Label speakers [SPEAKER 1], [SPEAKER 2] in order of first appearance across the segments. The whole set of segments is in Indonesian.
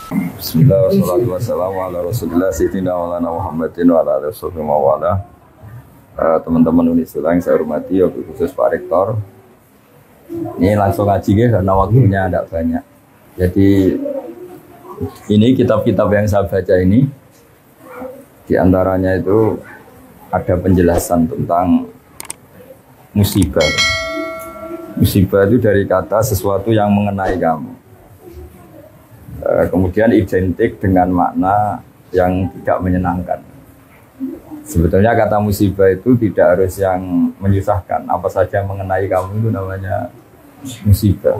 [SPEAKER 1] Bismillah wassalatu wassalamu ala rasulillah sayyidina maulana Muhammadin wa ala alihi wasallam. Teman-teman Unisula yang saya hormati, khusus Pak Rektor. Ini langsung ngaji karena waktunya tidak banyak. Jadi ini kitab-kitab yang saya baca ini, diantaranya itu ada penjelasan tentang musibah. Musibah itu dari kata sesuatu yang mengenai kamu. Kemudian identik dengan makna yang tidak menyenangkan. Sebetulnya kata musibah itu tidak harus yang menyusahkan. Apa saja yang mengenai kamu itu namanya musibah.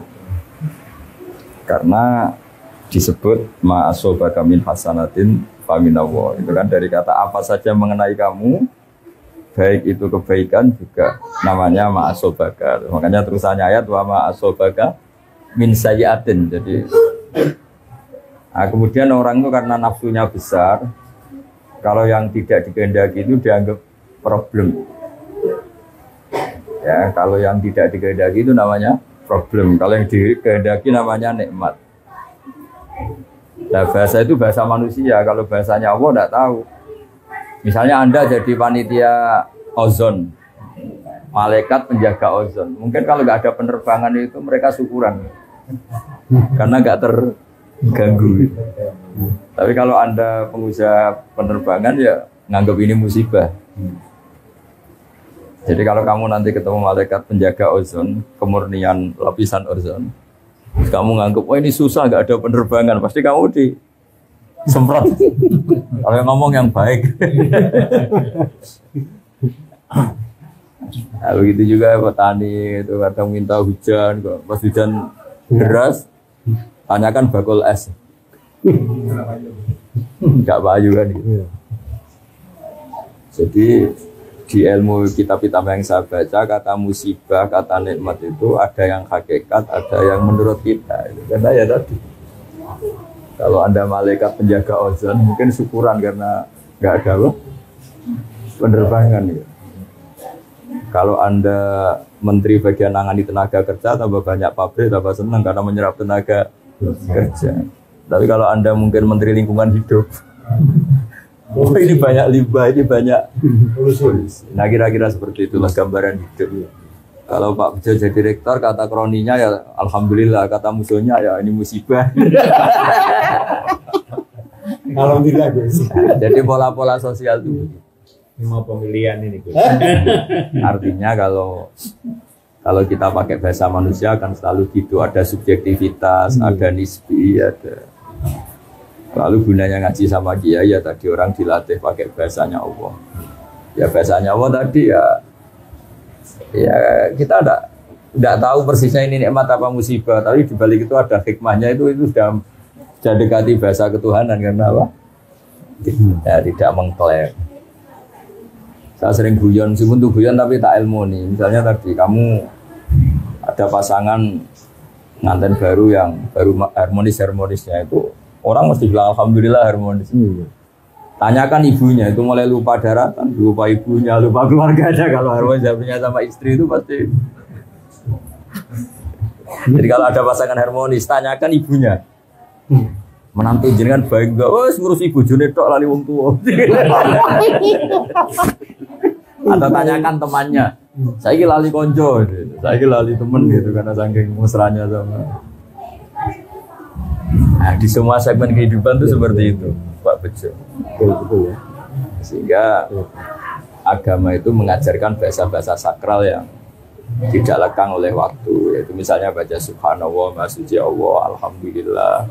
[SPEAKER 1] Karena disebut ma'asobaka min hasanatin faminallah. Itu kan dari kata apa saja yang mengenai kamu, baik itu kebaikan juga namanya ma'asobaka. Makanya terusannya ayat wa ma'asobaka min sayyatin. Jadi kemudian orang itu karena nafsunya besar, kalau yang tidak dikehendaki itu dianggap problem. Ya, kalau yang tidak dikehendaki itu namanya problem. Kalau yang dikehendaki namanya nikmat. Nah, bahasa itu bahasa manusia. Kalau bahasanya Allah tidak tahu. Misalnya Anda jadi panitia ozon, malaikat penjaga ozon. Mungkin kalau nggak ada penerbangan itu mereka syukuran, karena nggak terganggu. Tapi kalau Anda pengusaha penerbangan ya nganggap ini musibah. Jadi kalau kamu nanti ketemu malaikat penjaga ozon, kemurnian lapisan ozon, kamu nganggap, oh ini susah nggak ada penerbangan, pasti kamu disemprot. Kalau yang ngomong yang baik. Nah, begitu juga petani itu kadang minta hujan, kok pas hujan deras, tanyakan bakul es. Enggak payu kan gitu. Jadi di ilmu kitab-kitab yang saya baca, kata musibah, kata nikmat itu ada yang hakikat, ada yang menurut kita. Karena ya tadi, kalau Anda malaikat penjaga ozon, mungkin syukuran karena nggak ada penerbangan. Ya. Kalau Anda menteri bagian nangani tenaga kerja, tambah banyak pabrik, tambah senang karena menyerap tenaga kerja. Tapi kalau Anda mungkin menteri lingkungan hidup, oh ini banyak limbah, ini banyak polusi. Nah kira-kira seperti itulah gambaran hidup. Kalau Pak Bejo jadi rektor, kata kroninya ya alhamdulillah, kata musuhnya ya ini musibah.
[SPEAKER 2] Alhamdulillah.
[SPEAKER 1] Jadi pola-pola sosial itu
[SPEAKER 2] Mau pemilihan ini.
[SPEAKER 1] artinya kalau kita pakai bahasa manusia kan selalu gitu, ada subjektivitas, ada nisbi, ada. Lalu gunanya ngaji sama kiai ya tadi orang dilatih pakai bahasanya Allah. Ya bahasanya Allah tadi ya kita enggak tahu persisnya ini nikmat apa musibah, tapi dibalik itu ada hikmahnya, itu sudah dekati bahasa ketuhanan karena apa? Ya, tidak mengklaim. Saya sering guyon, meskipun tuh guyon tapi tak ilmu nih. Misalnya tadi kamu ada pasangan nganten baru yang baru harmonisnya itu, orang mesti bilang alhamdulillah harmonis. Tanyakan ibunya, itu mulai lupa daratan, lupa ibunya, lupa keluarganya. Kalau harmonis punya sama istri itu pasti. Jadi kalau ada pasangan harmonis, tanyakan ibunya. Menantu jenengan baik enggak? Oh, ngurus ibu jone tok lali wong tua. Atau tanyakan temannya. Saiki lali konco, saiki lali temen gitu karena saking mesranya sama. Nah, di semua segmen kehidupan itu seperti itu, Pak Bejo.
[SPEAKER 2] Betul ya.
[SPEAKER 1] Sehingga agama itu mengajarkan bahasa-bahasa sakral yang tidak lekang oleh waktu. Yaitu misalnya baca subhanallah, maha suci Allah, alhamdulillah,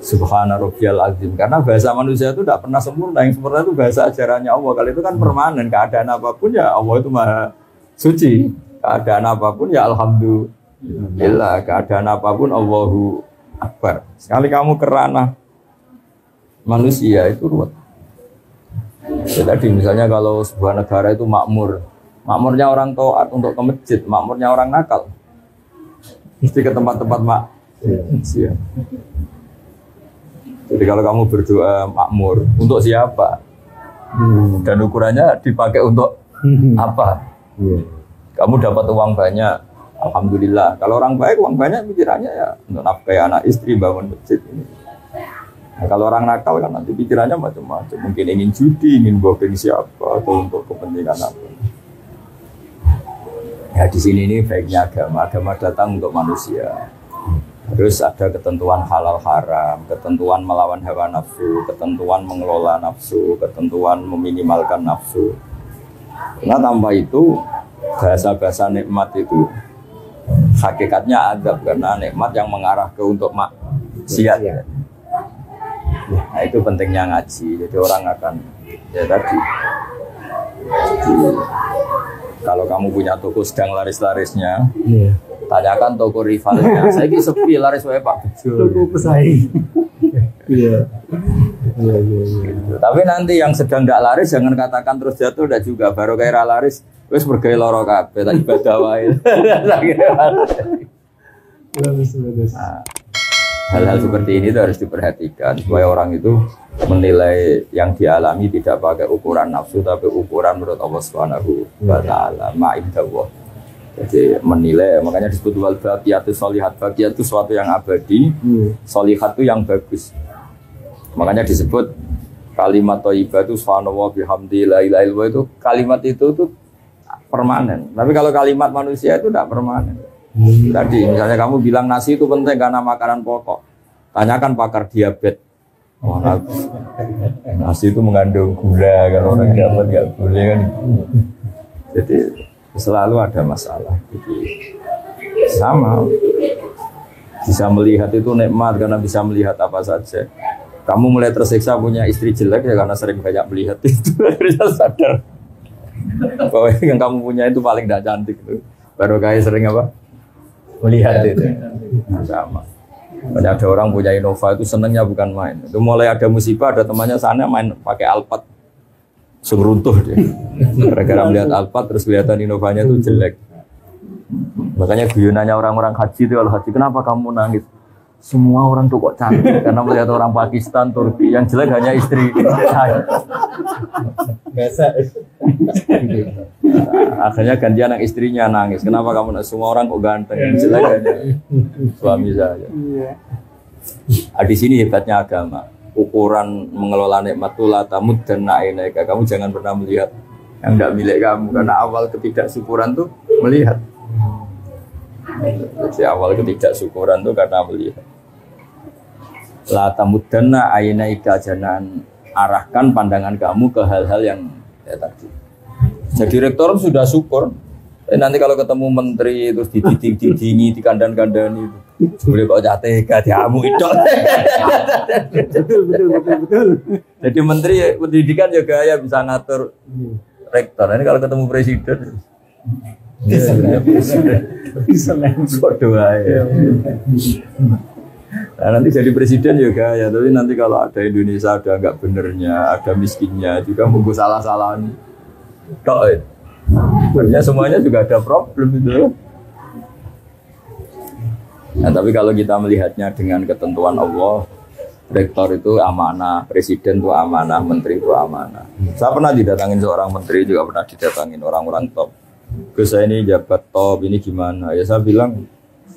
[SPEAKER 1] subhana rabbiyal azim. Karena bahasa manusia itu tidak pernah sempurna. Yang sempurna itu bahasa ajarannya Allah. Kalau itu kan permanen, keadaan apapun ya Allah itu maha suci. Keadaan apapun ya alhamdulillah. Keadaan apapun Allahu Akbar. Sekali kamu kerana manusia itu ruwet. Jadi misalnya kalau sebuah negara itu makmur, makmurnya orang taat untuk ke masjid, makmurnya orang nakal, mesti ke tempat-tempat maksiat. Jadi kalau kamu berdoa makmur, untuk siapa? Dan ukurannya dipakai untuk apa? Kamu dapat uang banyak, alhamdulillah. Kalau orang baik, uang banyak pikirannya ya untuk nafkahi anak istri, bangun masjid ini. Nah, kalau orang nakal kan nanti pikirannya macam-macam. Mungkin ingin judi, ingin booking siapa, atau untuk kepentingan apa. Ya di sini ini baiknya agama. Agama datang untuk manusia. Terus ada ketentuan halal haram, ketentuan melawan hawa nafsu, ketentuan mengelola nafsu, ketentuan meminimalkan nafsu. Nah tanpa itu bahasa-bahasa nikmat itu hakikatnya adab karena nikmat yang mengarah ke untuk maksiat. Nah itu pentingnya ngaji. Jadi orang akan ya tadi. Kalau kamu punya toko sedang laris-larisnya, tanyakan toko rivalnya. Saya ini sepi laris wae Pak Bejo.
[SPEAKER 2] Toko pesaing. Iya.
[SPEAKER 1] Tapi nanti yang sedang tidak laris jangan katakan terus jatuh tidak juga. Baru kayak laris, wes bergaya loro kabeh tak ibadah wae. Nah, hal-hal seperti ini itu harus diperhatikan supaya orang itu menilai yang dialami tidak pakai ukuran nafsu tapi ukuran menurut Allah Subhanahu wa taala ma'indallah. Jadi menilai, makanya disebut wal baqiyatu sholihat. Baqiyat itu sesuatu yang abadi, sholihat itu yang bagus. Makanya disebut kalimat thayyibah itu subhanallah bihamdi la ilaha illallah, itu kalimat itu tuh permanen. Tapi kalau kalimat manusia itu tidak permanen. Tadi misalnya kamu bilang nasi itu penting karena makanan pokok. Tanyakan pakar diabetes. Oh, nasi itu mengandung gula, kalau orang dapat nggak boleh kan. Jadi selalu ada masalah. Jadi sama bisa melihat itu nikmat karena bisa melihat apa saja. Kamu mulai tersiksa punya istri jelek ya karena sering banyak melihat itu. Akhirnya sadar bahwa yang kamu punya itu paling tidak cantik itu. Baru kayak sering apa? Melihat itu. Nah, sama. Banyak ada orang punya Innova itu senangnya bukan main. Itu mulai ada musibah, ada temannya sana main pakai Alphard, seruntuh dia. Gara-gara melihat Alphard terus kelihatan Innovanya itu jelek. Makanya guyonannya orang-orang haji itu, kalau haji kenapa kamu nangis? Semua orang tuh kok cantik karena melihat orang Pakistan, Turki yang jelek hanya istri saya.
[SPEAKER 2] Biasa.
[SPEAKER 1] Akhirnya gantian yang istrinya nangis. Kenapa kamu nangis? Semua orang kok ganteng, yang jelek hanya suami saya. Nah, di sini hebatnya agama. Ukuran mengelola nikmat itu la tamuddanna ainaika. Kamu jangan pernah melihat yang tidak milik kamu karena awal ketidaksyukuran tuh melihat. Jadi awal ketidaksyukuran itu karena melihat. La tamuddanna ainaika, jangan arahkan pandangan kamu ke hal-hal yang ya tadi. Jadi rektor sudah syukur. Nanti kalau ketemu menteri terus dididing-didingi, dikandang-kandani, boleh kok jatega diamu itu. Betul. Jadi menteri pendidikan juga ya bisa ngatur rektor. Ini kalau ketemu presiden, bisa berdoa ya. Nah, nanti jadi presiden juga ya. Tapi nanti kalau ada Indonesia ada nggak benernya, ada miskinnya juga mungkin salah-salahan. Tok. Sebenarnya semuanya juga ada problem itu. Nah, tapi kalau kita melihatnya dengan ketentuan Allah, rektor itu amanah, presiden itu amanah, menteri itu amanah. Saya pernah didatangin seorang menteri, juga pernah didatangin orang-orang top. Ke saya ini jabat top, ini gimana? Ya saya bilang,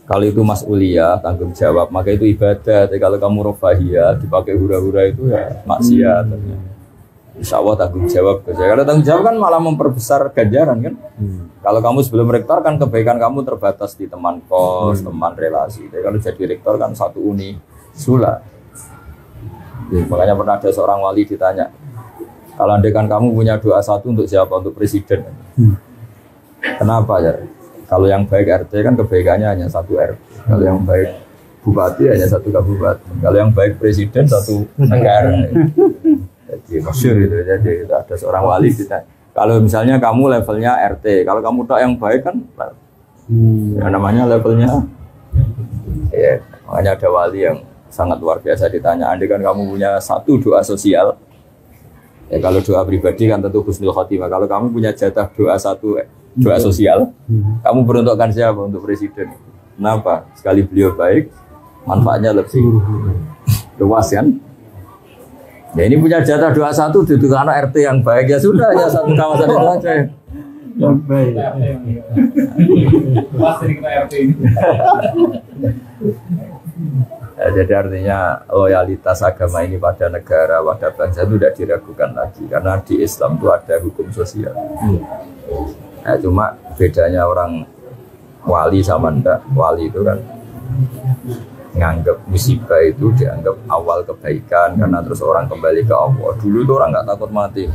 [SPEAKER 1] kalau itu mas'uliyah, tanggung jawab, maka itu ibadah. Tapi kalau kamu rofahiyah, dipakai hura-hura itu ya maksiat. Insya Allah tanggung jawab. Karena tanggung jawab kan malah memperbesar ganjaran kan. Kalau kamu sebelum rektor kan kebaikan kamu terbatas di teman kos, teman relasi. Tapi kalau jadi rektor kan satu uni sula. Makanya pernah ada seorang wali ditanya, kalau andaikan kamu punya doa satu untuk siapa? Untuk presiden. Kenapa ya? Kalau yang baik RT kan kebaikannya hanya satu RT. Kalau yang baik bupati hanya satu kabupaten. Kalau yang baik presiden satu negara. Jadi masyhur itu. Jadi ada seorang wali kita. Kalau misalnya kamu levelnya RT, kalau kamu tak yang baik kan, ya namanya levelnya. Ya, makanya ada wali yang sangat luar biasa ditanya. Andai kan kamu punya satu doa sosial, ya kalau doa pribadi kan tentu husnul khotimah. Kalau kamu punya jatah doa satu doa sosial, kamu peruntukkan siapa? Untuk presiden. Kenapa? Sekali beliau baik, manfaatnya lebih luas kan? Ya ini punya jatah 21 duduk anak RT yang baik ya sudah ya satu kawasan itu aja yang baik.
[SPEAKER 3] Pas dari kita RT ini.
[SPEAKER 1] Jadi artinya loyalitas agama ini pada negara, pada bangsa itu tidak diragukan lagi. Karena di Islam itu ada hukum sosial. Nah, cuma bedanya orang wali sama ndak. Wali itu kan nganggap musibah itu dianggap awal kebaikan karena terus orang kembali ke Allah. Dulu itu orang nggak takut mati.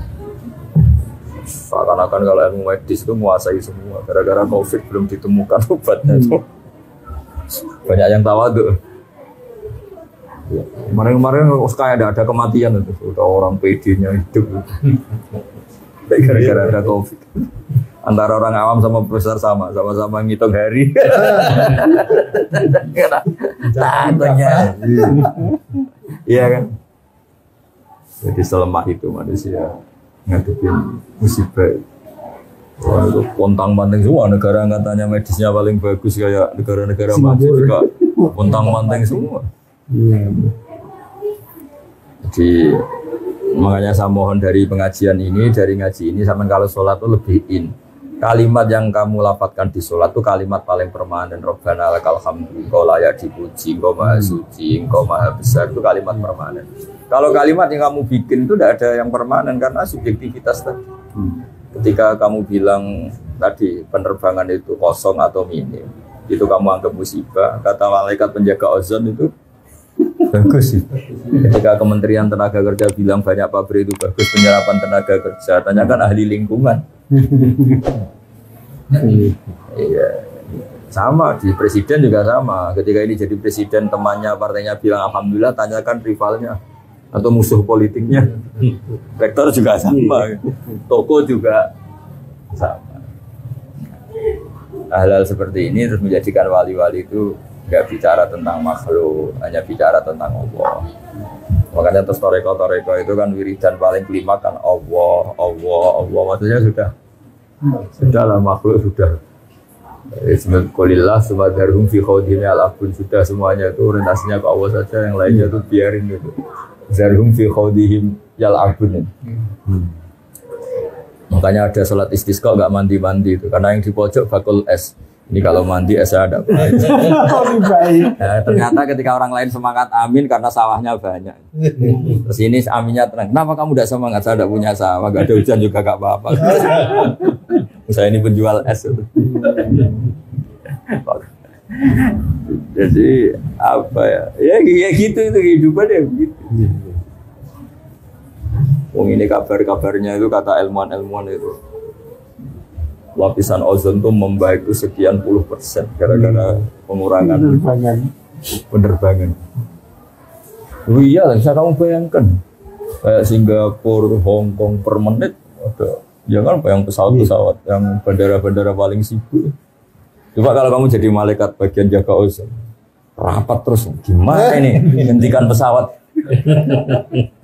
[SPEAKER 1] Seakan-akan kalau ilmu medis itu menguasai semua. Gara-gara COVID belum ditemukan obatnya itu. Banyak yang tawadhu. Kemarin-kemarin kayak ada kematian itu. Udah orang PD-nya hidup. Gara-gara ada COVID. Antara orang awam sama profesor sama-sama ngitung hari. Tanya. Iya kan? Jadi selemah itu manusia ngadepin musibah. Wah, itu pontang-panting semua negara katanya medisnya paling bagus kayak negara-negara maju juga pontang-panting semua. Jadi makanya saya mohon dari pengajian ini, dari ngaji ini, sampai kalau sholat itu lebih in. Kalimat yang kamu lafadzkan di sholat itu kalimat paling permanen. Rabbana lakal hamdu, engkau layak dipuji, engkau maha suci, engkau maha besar, itu kalimat permanen. Kalau kalimat yang kamu bikin itu tidak ada yang permanen karena subjektivitas tadi. Ketika kamu bilang tadi penerbangan itu kosong atau minim, itu kamu anggap musibah. Kata malaikat penjaga ozon itu bagus sih. Ketika Kementerian Tenaga Kerja bilang banyak pabrik itu bagus penyerapan tenaga kerja, tanyakan ahli lingkungan. Iya, sama di presiden juga sama. Ketika ini jadi presiden, temannya partainya bilang alhamdulillah, tanyakan rivalnya atau musuh politiknya. Rektor juga sama, toko juga sama. Hal-hal seperti ini terus menjadikan wali-wali itu nggak bicara tentang makhluk, hanya bicara tentang Allah. Makanya terus toreko itu kan wiridan paling kelima kan Allah. Maksudnya sudahlah makhluk sudah. Bismillahirrahmanirrahim. Sumadharhum fi khawdhim al-abun, sudah semuanya itu orientasinya ke Allah saja, yang lainnya itu biarin gitu. Zarhum fi khawdhim al-abun. Makanya ada sholat istisqa nggak mandi itu karena yang di pojok bakul es. Ini kalau mandi esnya ada. Nah, ternyata ketika orang lain semangat amin karena sawahnya banyak. Terus ini aminnya tenang. Kenapa kamu tidak semangat? Saya tidak punya sawah, nggak ada hujan juga nggak apa-apa. Saya ini penjual es itu. Jadi apa ya? Ya gitu itu kehidupan ya gitu. Wong ini kabarnya itu kata ilmuwan itu. Lapisan ozon itu membaik itu sekian puluh % gara-gara pengurangan penerbangan. Oh iya, bisa kamu bayangkan kayak Singapura, Hong Kong per menit ada, jangan bayang pesawat-pesawat yang bandara-bandara paling sibuk. Coba kalau kamu jadi malaikat bagian jaga ozon, rapat terus, gimana ini hentikan pesawat?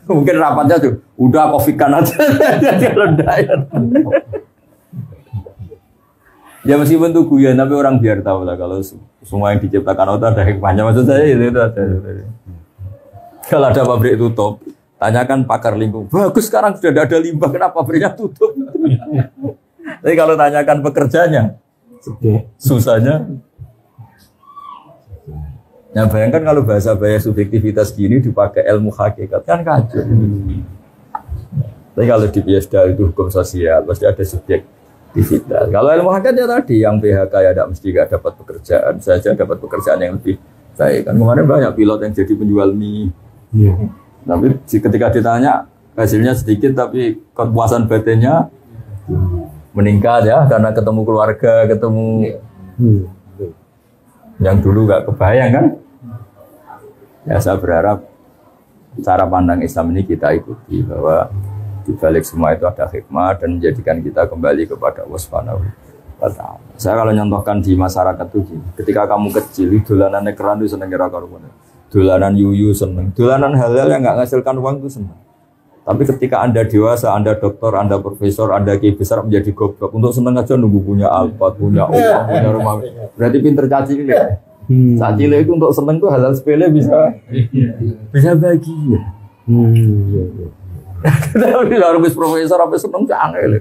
[SPEAKER 1] Mungkin rapatnya tuh udah kofikan aja, kalau daya. Ya meskipun itu guyon, tapi orang biar tahu lah kalau semua yang diciptakan Allah ada hikmahnya. Maksud saya itu ada. Kalau ada pabrik tutup, tanyakan pakar lingkungan. Bagus sekarang sudah ada limbah, kenapa pabriknya tutup? Tapi kalau tanyakan pekerjanya, susahnya. Nah bayangkan kalau bahasa subjektivitas gini dipakai ilmu hakikat kan kacau. Tapi kalau di PSDA itu hukum sosial, pasti ada subjektivitas. Kalau ilmu hakikat ya tadi yang PHK ya tidak mesti gak dapat pekerjaan, saja dapat pekerjaan yang lebih baik. Kan kemarin banyak pilot yang jadi penjual mie. Tapi ketika ditanya hasilnya sedikit tapi kepuasan batinnya meningkat ya karena ketemu keluarga, ketemu yang dulu gak kebayang kan. Ya saya berharap cara pandang Islam ini kita ikuti bahwa di balik semua itu ada hikmah dan menjadikan kita kembali kepada Allah Subhanahu wa Ta'ala. Saya kalau nyontohkan di masyarakat itu gini, ketika kamu kecil, dolanan keran itu seneng kira-kira, dolanan yuyu seneng, dolanan hal-hal yang nggak menghasilkan uang itu seneng. Tapi ketika Anda dewasa, Anda dokter, Anda profesor, Anda kiai besar menjadi goblok, untuk seneng aja nunggu punya Alphard, punya uang, punya rumah, berarti pinter caci ini. Saat cilik itu untuk seneng tuh hal-hal sepele bisa bahagia. Tapi harus profesor sampai seneng canggih.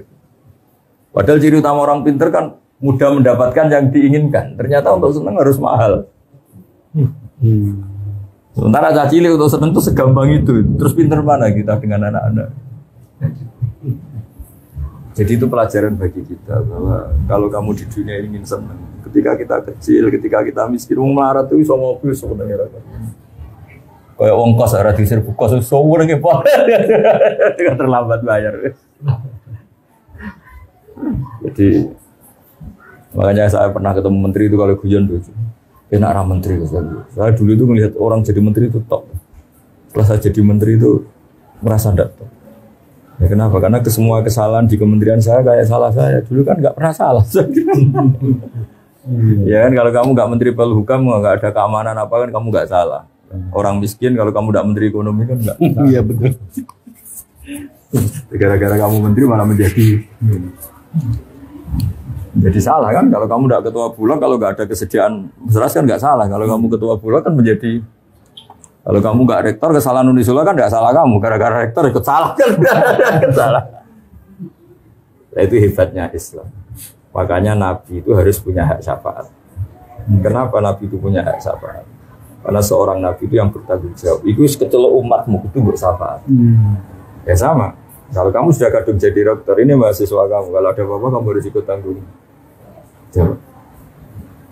[SPEAKER 1] Padahal ciri utama orang pinter kan mudah mendapatkan yang diinginkan. Ternyata untuk seneng harus mahal. Sementara cah cilik untuk seneng tuh segampang itu. Terus pinter mana kita dengan anak-anak? Jadi itu pelajaran bagi kita bahwa kalau kamu di dunia ingin senang, ketika kita kecil, ketika kita miskin, melarat itu bisa ngopi sebenarnya. Kayak wong kos ora diserbu kos sowur nggih Pak. Dengan terlambat bayar. Jadi makanya saya pernah ketemu menteri itu kalau guyon tuh. Enak ra menteri saya dulu itu melihat orang jadi menteri itu top. Setelah saya jadi menteri itu merasa ndak top. Ya kenapa? Karena semua kesalahan di kementerian saya kayak salah saya. Dulu kan nggak pernah salah. Ya kan kalau kamu nggak menteri Polhukam nggak ada keamanan apa kan kamu nggak salah. Orang miskin kalau kamu nggak menteri ekonomi kan nggak. Iya betul. Gara-gara kamu menteri malah jadi salah kan? Kalau kamu nggak ketua bulog, kalau nggak ada kesediaan beras kan nggak salah. Kalau kamu ketua bulog kan menjadi, kalau kamu nggak rektor kesalahan Unisula kan nggak salah kamu. Gara-gara rektor ikut salah kan? Salah. Nah, itu hebatnya Islam. Makanya Nabi itu harus punya hak syafaat. Kenapa Nabi itu punya hak syafaat? Karena seorang Nabi itu yang bertanggung jawab. Itu sekecelok umatmu itu bersyafaat. Ya sama. Kalau kamu sudah kadung jadi rektor, ini mahasiswa kamu. Kalau ada apa-apa kamu harus ikut tanggung jawab.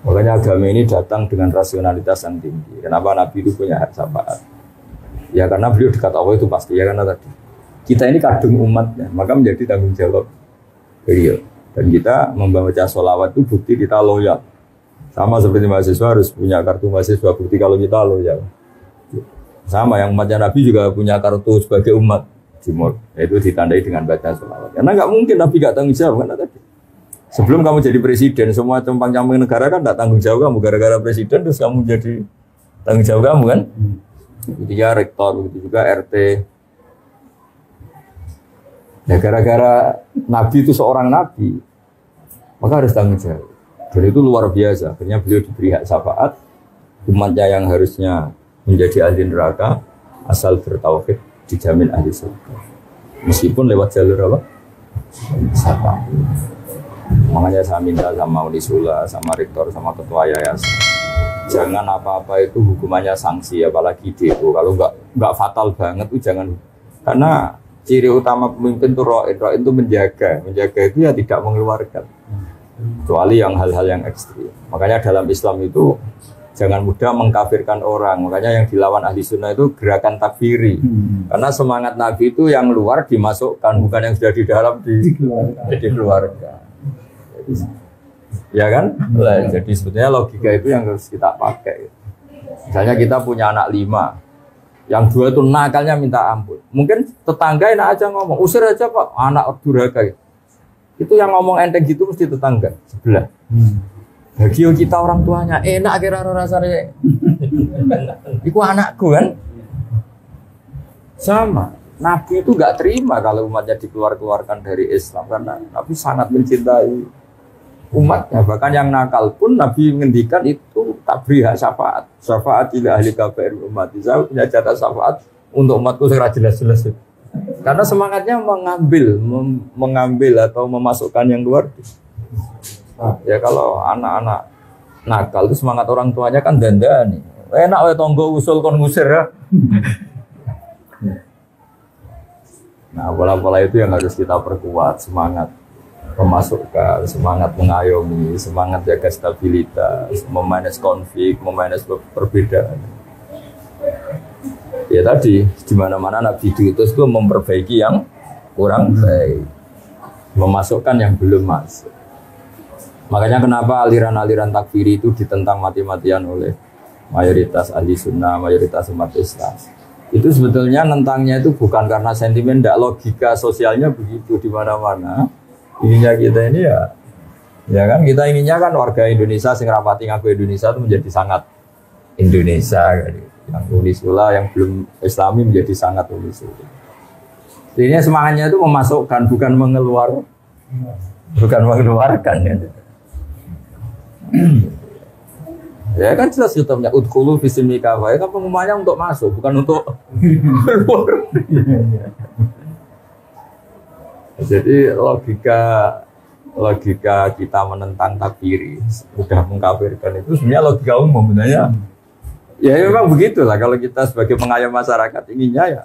[SPEAKER 1] Makanya agama ini datang dengan rasionalitas yang tinggi. Kenapa Nabi itu punya hak syafaat? Ya karena beliau dekat Allah itu pasti. Ya karena tadi kita ini kadung umatnya, maka menjadi tanggung jawab beliau. Dan kita membaca sholawat itu bukti kita loyal. Sama seperti mahasiswa harus punya kartu mahasiswa bukti kalau kita loyal. Sama yang umatnya Nabi juga punya kartu sebagai umat Jumur, yaitu ditandai dengan baca sholawat. Karena nggak mungkin Nabi nggak tanggung jawab kan tadi. Sebelum kamu jadi presiden, semua camping negara kan nggak tanggung jawab kamu. Gara-gara presiden terus kamu jadi tanggung jawab kamu kan. Begitu ya rektor, begitu juga RT. Ya gara-gara Nabi itu seorang Nabi, maka harus tanggung jawab. Dan itu luar biasa. Akhirnya beliau diberi hak syafaat. Umatnya yang harusnya menjadi ahli neraka asal bertauhid dijamin ahli surga. Meskipun lewat jalur apa? Syafaat. Makanya saya minta sama Unisula, sama rektor, sama ketua yayasan, jangan apa-apa itu hukumannya sanksi, apalagi DO. Kalau nggak fatal banget itu jangan. Karena ciri utama pemimpin itu ro'in itu menjaga itu ya tidak mengeluarkan. Kecuali yang hal-hal yang ekstrim. Makanya dalam Islam itu jangan mudah mengkafirkan orang. Makanya yang dilawan ahli sunnah itu gerakan takfiri. Karena semangat Nabi itu yang luar dimasukkan, bukan yang sudah di dalam dikeluarkan. Ya kan? Jadi sebetulnya logika itu yang harus kita pakai. Misalnya kita punya anak 5, yang 2 itu nakalnya minta ampun. Mungkin tetangga enak aja ngomong, usir aja Pak, anak durhaka. Itu yang ngomong enteng gitu mesti tetangga sebelah. Bagi kita orang tuanya enak kira rasanya. Iku anakku kan. Sama. Nabi itu nggak terima kalau umatnya dikeluarkan dari Islam karena Nabi sangat mencintai umatnya. Bahkan yang nakal pun Nabi menghentikan itu tak beri hak syafaat. Syafaat ila ahli kabair umat. Saya punya jatah syafaat untuk umatku secara jelas-jelas. Karena semangatnya mengambil atau memasukkan yang luar. Nah, ya kalau anak-anak nakal itu semangat orang tuanya kan dandani. Enak wae tonggo usul kon ngusir ya. Nah, pola-pola itu yang harus kita perkuat, semangat memasukkan, semangat mengayomi, semangat jaga stabilitas, memanage konflik, memanage perbedaan. Ya tadi, di mana-mana Nabi diutus itu memperbaiki yang kurang baik, memasukkan yang belum masuk. Makanya kenapa aliran-aliran takfiri itu ditentang mati-matian oleh mayoritas ahli sunnah, mayoritas umat Islam. Itu sebetulnya nentangnya itu bukan karena sentimen, tidak, logika sosialnya begitu di mana-mana. Ininya kita ini ya kan kita inginnya kan warga Indonesia sing rapati ngaku Indonesia itu menjadi sangat Indonesia kan. Yang Unisula yang belum Islami menjadi sangat Unisula. Ini semangatnya itu memasukkan bukan mengeluarkan ya. Ya kan jelas kitabnya udkhulu fi silmi kafa, kan pengumumannya untuk masuk bukan untuk keluar. Jadi logika kita menentang takfiri, sudah mengkafirkan itu sebenarnya logika umum sebenarnya. Ya memang begitulah kalau kita sebagai pengayom masyarakat inginnya ya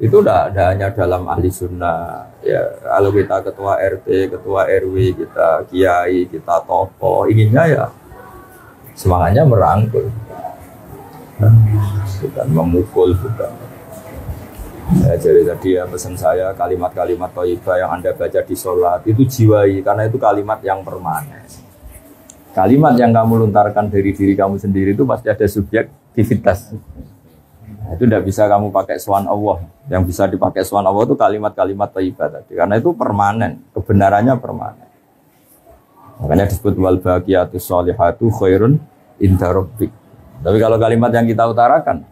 [SPEAKER 1] itu udah ada hanya dalam ahli sunnah ya. Kalau kita ketua RT, ketua RW, kita kiai, kita tokoh, inginnya ya semangatnya merangkul, bukan memukul, bukan. Ya, jadi tadi ya pesan saya kalimat-kalimat thayyibah yang Anda baca di sholat itu jiwai karena itu kalimat yang permanen. Kalimat yang kamu lontarkan dari diri kamu sendiri itu pasti ada subjektivitas. Nah, itu tidak bisa kamu pakai swan Allah. Yang bisa dipakai swan Allah itu kalimat-kalimat thayyibah tadi. Karena itu permanen, kebenarannya permanen. Makanya disebut wal baqiyatus sholihatu khairun inda rabbik. Tapi kalau kalimat yang kita utarakan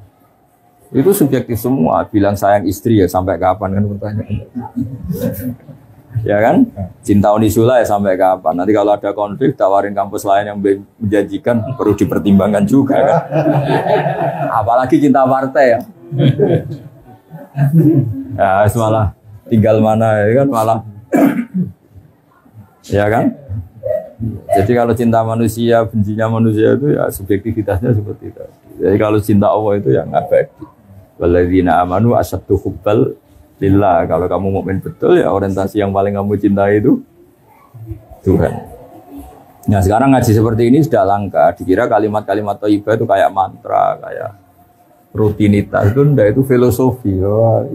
[SPEAKER 1] itu subjektif semua. Bilang sayang istri ya sampai kapan kan pertanyaannya. Ya kan? Cinta unisula ya sampai kapan? Nanti kalau ada konflik tawarin kampus lain yang menjanjikan perlu dipertimbangkan juga kan. Apalagi cinta partai ya. Ya malah tinggal mana ya kan malah. Ya kan? Jadi kalau cinta manusia, bencinya manusia itu ya subjektivitasnya seperti itu. Jadi kalau cinta Allah itu yang abadi. Walladzina amanu asyaddu hubbal lillah. Kalau kamu mukmin betul ya orientasi yang paling kamu cintai itu Tuhan. Nah sekarang ngaji seperti ini sudah langka. Dikira kalimat-kalimat thayyibah itu kayak mantra, kayak rutinitas. Itu enggak, itu filosofi.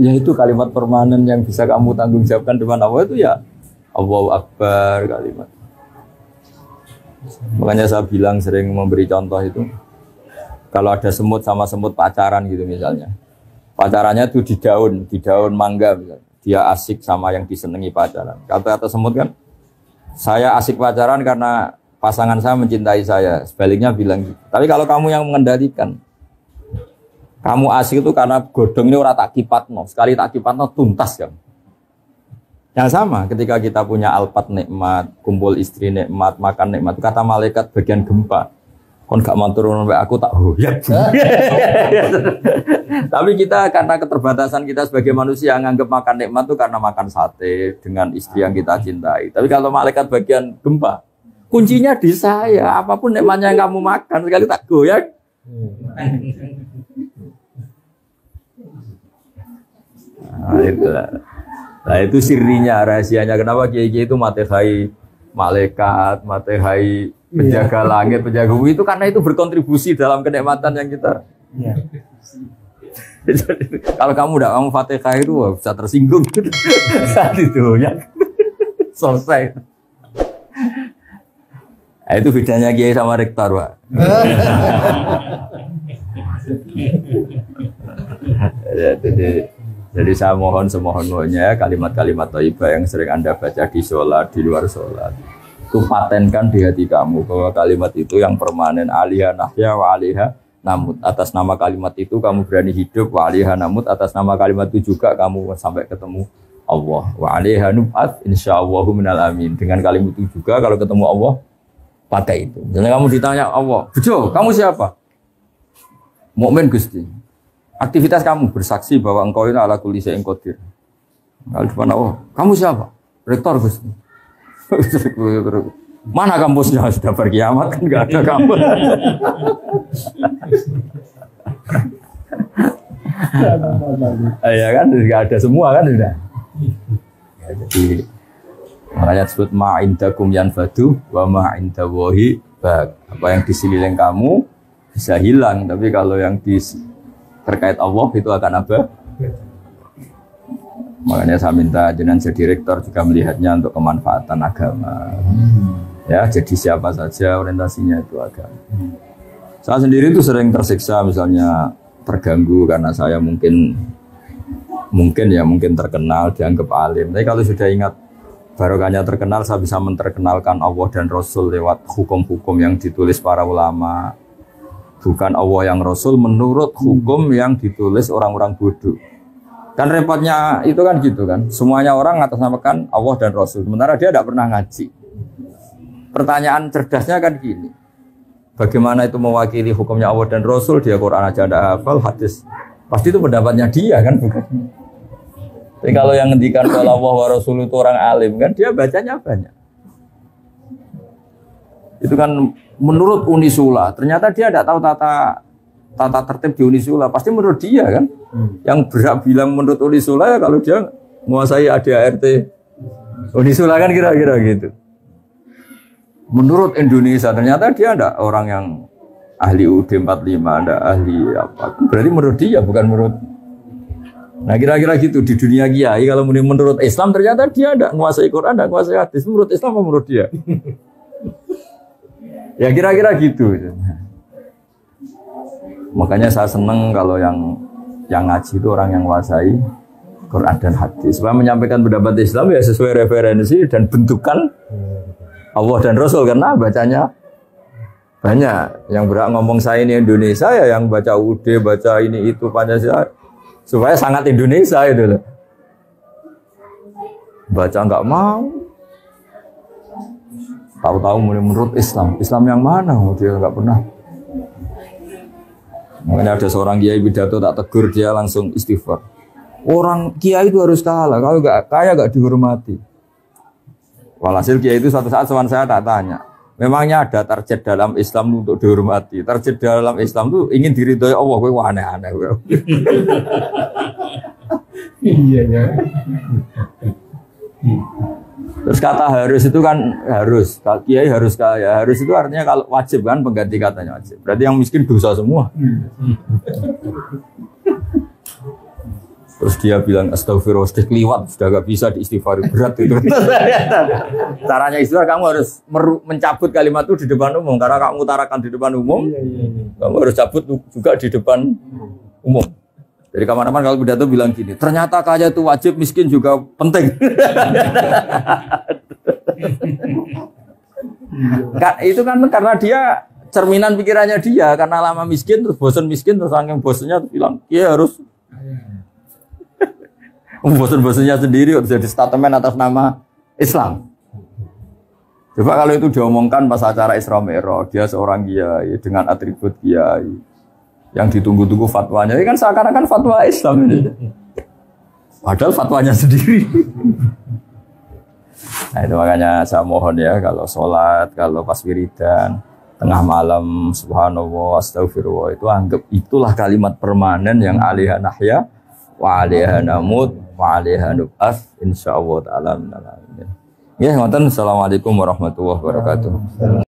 [SPEAKER 1] Ya itu kalimat permanen yang bisa kamu tanggung jawabkan depan Allah itu ya Allahu Akbar kalimat. Makanya saya bilang sering memberi contoh itu kalau ada semut sama semut pacaran gitu misalnya. Pacarannya itu di daun mangga misalnya. Dia asik sama yang disenangi pacaran. Kata-kata semut kan, saya asik pacaran karena pasangan saya mencintai saya. Sebaliknya bilang gitu. Tapi kalau kamu yang mengendalikan, kamu asik itu karena godong ini orang tak kipatno. Sekali tak kipatno tuntas kan. Yang sama ketika kita punya alpat nikmat, kumpul istri nikmat, makan nikmat. Kata malaikat bagian gempa. Kon gak mantur sampai aku tak hoyak. Tapi kita karena keterbatasan kita sebagai manusia nganggap makan nikmat itu karena makan sate dengan istri yang kita cintai. Tapi kalau malaikat bagian gempa, kuncinya di saya. Apapun nikmatnya yang kamu makan sekali tak goyak. Nah itu sirinya, rahasianya. Kenapa kiai-kiai itu matehai malaikat, matehai penjaga langit, penjaga bumi itu karena itu berkontribusi dalam kenikmatan yang kita. Ya. Kalau kamu udah kamu Fatihah itu bisa tersinggung saat itu ya selesai. Nah, itu bedanya kiai sama rektor, Pak. Jadi saya mohon semohon-mohonnya kalimat-kalimat thayyibah yang sering Anda baca di sholat, di luar sholat. Itu patenkan di hati kamu bahwa kalimat itu yang permanen, alaiha nahya wa alaiha namut. Atas nama kalimat itu kamu berani hidup, wa alaiha namut. Atas nama kalimat itu juga kamu sampai ketemu Allah. Wa alaiha nub'at insyaallahu minal amin. Dengan kalimat itu juga kalau ketemu Allah pakai itu. Jadi kamu ditanya Allah, "Bejo, kamu siapa?" Mukmin Gusti. Aktivitas kamu bersaksi bahwa engkau ini ala kulli syai'in qadir. Kalau depan Allah, "Kamu siapa?" Rektor Gusti. Mana kampusnya sudah berkiamat kan nggak ada kampus. Ya kan nggak ada semua kan sudah. Ya, jadi makanya disebut ma'indakum yanfadu wa ma'indallahi baq. Apa yang di sekeliling kamu bisa hilang, tapi kalau yang terkait Allah itu akan apa? Makanya saya minta jenengan jadi rektor juga melihatnya untuk kemanfaatan agama. Ya, jadi siapa saja orientasinya itu agama. Saya sendiri itu sering tersiksa misalnya terganggu karena saya mungkin terkenal dianggap alim. Tapi kalau sudah ingat barokahnya terkenal, saya bisa menterkenalkan Allah dan Rasul lewat hukum-hukum yang ditulis para ulama. Bukan Allah yang Rasul menurut hukum yang ditulis orang-orang bodoh. Kan repotnya itu kan gitu kan. Semuanya orang ngatasnamakan Allah dan Rasul. Sementara dia tidak pernah ngaji. Pertanyaan cerdasnya kan gini. Bagaimana itu mewakili hukumnya Allah dan Rasul? Dia Quran aja tidak hafal, hadis. Pasti itu pendapatnya dia kan bukan. Tapi kalau yang ngendikan kalau Allah wa Rasul itu orang alim kan dia bacanya banyak. Itu kan menurut Unisula. Ternyata dia tidak tahu tata tata tertib di Unisula, pasti menurut dia kan. Yang berhak bilang menurut Unisula ya kalau dia menguasai ADART Unisula kan kira-kira gitu. Menurut Indonesia ternyata dia ada orang yang ahli UUD 45, ada ahli apa. Berarti menurut dia bukan menurut. Nah kira-kira gitu di dunia kiai kalau menurut Islam ternyata dia ada menguasai Quran, ada menguasai hadis. Menurut Islam apa menurut dia? Ya kira-kira gitu. Makanya saya senang kalau yang ngaji itu orang yang menguasai Quran dan hadis. Supaya menyampaikan pendapat Islam ya sesuai referensi dan bentukan Allah dan Rasul, karena bacanya banyak. Yang berak ngomong saya ini Indonesia ya yang baca UUD, baca ini itu Pancasila, supaya sangat Indonesia itu loh. Baca nggak mau. Tahu-tahu menurut Islam. Islam yang mana? Dia nggak pernah. Makanya ada seorang kiai pidato tak tegur, dia langsung istighfar. Orang kiai itu harus kalah, kalau nggak kaya nggak dihormati. Walhasil kiai itu suatu saat saya tak tanya, memangnya ada target dalam Islam untuk dihormati? Target dalam Islam itu ingin diridhoi Allah, gue aneh-aneh.
[SPEAKER 2] Iya ya.
[SPEAKER 1] Terus kata harus itu kan harus, kiai harus kaya. Harus itu artinya kalau wajib kan, pengganti katanya wajib. Berarti yang miskin dosa semua. Terus dia bilang astagfirullah, sudah keliwat, sudah gak bisa diistighfari, berat itu. Caranya istighfar kamu harus mencabut kalimat itu di depan umum, karena kamu utarakan di depan umum, kamu harus cabut juga di depan umum. Dari kamar-kamar kalau pidato bilang gini, ternyata kaya itu wajib, miskin juga penting. Itu kan karena dia cerminan pikirannya dia, karena lama miskin terus bosan miskin terus saking bosannya terus bilang, iya harus. Bosan-bosannya sendiri harus jadi statement atas nama Islam. Coba kalau itu diomongkan pas acara Isra Mi'raj, dia seorang kiai dengan atribut kiai yang ditunggu-tunggu fatwanya, ini kan seakan-akan fatwa Islam ini. Padahal fatwanya sendiri. Nah itu makanya saya mohon ya, kalau sholat, kalau pas wiridan, tengah malam, subhanallah, astagfirullah, itu anggap itulah kalimat permanen yang alaiha nahya wa alaiha namut wa alaiha nub'ats insyaallah ta'ala. Ya, ngoten. Assalamualaikum warahmatullahi wabarakatuh.